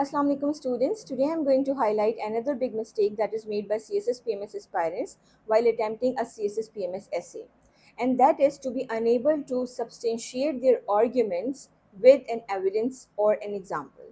Assalamu alaikum students. Today I am going to highlight another big mistake that is made by CSS PMS aspirants while attempting a CSS PMS essay. And that is to be unable to substantiate their arguments with an evidence or an example.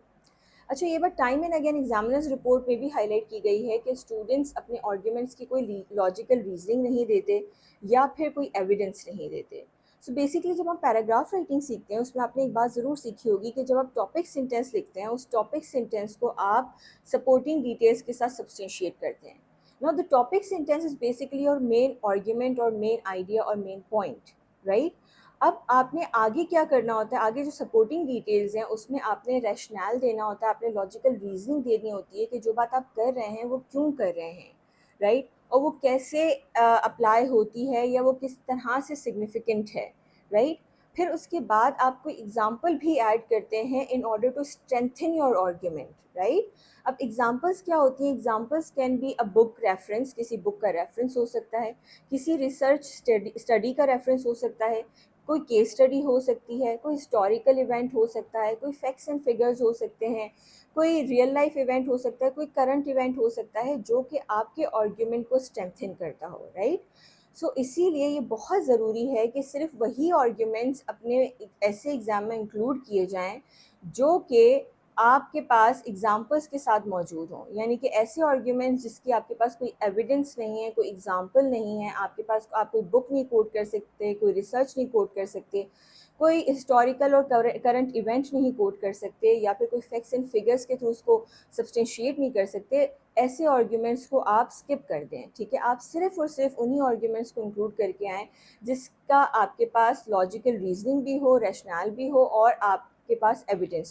अच्छा, ये बात time and again examiners report में भी highlight की गई है कि students अपने आर्ग्यूमेंट्स की कोई लॉजिकल रीजनिंग नहीं देते या फिर कोई एविडेंस नहीं देते. सो बेसिकली जब हम पैराग्राफ राइटिंग सीखते हैं उसमें आपने एक बात ज़रूर सीखी होगी कि जब आप टॉपिक सेंटेंस लिखते हैं उस टॉपिक सेंटेंस को आप सपोर्टिंग डिटेल्स के साथ सब्सटेंशिएट करते हैं. Now the topic sentence is basically और मेन आर्ग्यूमेंट और मेन आइडिया और मेन पॉइंट, राइट. अब आपने आगे क्या करना होता है, आगे जो सपोर्टिंग डिटेल्स हैं उसमें आपने रैशनल देना होता है, आपने लॉजिकल रीजनिंग देनी होती है कि जो बात आप कर रहे हैं वो क्यों कर रहे हैं, राइट, और वो कैसे अप्लाई होती है या वो किस तरह से सिग्निफिकेंट है, राइट. फिर उसके बाद आप कोई एग्जाम्पल भी ऐड करते हैं in order to strengthen your argument, right. अब एग्जाम्पल्स क्या होती हैं? Examples can be a book reference, किसी बुक का रेफरेंस हो सकता है, किसी रिसर्च स्टडी का रेफरेंस हो सकता है, कोई केस स्टडी हो सकती है, कोई हिस्टोरिकल इवेंट हो सकता है, कोई फैक्ट्स एंड फिगर्स हो सकते हैं, कोई रियल लाइफ इवेंट हो सकता है, कोई करंट इवेंट हो सकता है जो कि आपके आर्ग्यूमेंट को स्ट्रेंथन करता हो, राइट. सो इसीलिए ये बहुत ज़रूरी है कि सिर्फ वही आर्ग्यूमेंट्स अपने ऐसे एग्ज़ाम में इंक्लूड किए जाएं जो कि आपके पास एग्जाम्पल्स के साथ मौजूद हों. यानी कि ऐसे आर्ग्यूमेंट्स जिसकी आपके पास कोई एविडेंस नहीं है, कोई एग्जाम्पल नहीं है, आपके पास आप कोई बुक नहीं कोट कर सकते, कोई रिसर्च नहीं कोट कर सकते, कोई हिस्टोरिकल और करंट इवेंट नहीं कोट कर सकते, या फिर कोई फैक्ट्स एंड फिगर्स के थ्रू उसको सब्सटेंशिएट नहीं कर सकते. ऐसे आर्ग्यूमेंट्स को आप स्किप कर दें, ठीक है. आप सिर्फ और सिर्फ उन्हीं आर्ग्यूमेंट्स को इंक्लूड करके आएँ जिसका आपके पास लॉजिकल रीजनिंग भी हो, रैशनल भी हो और आपके पास एविडेंस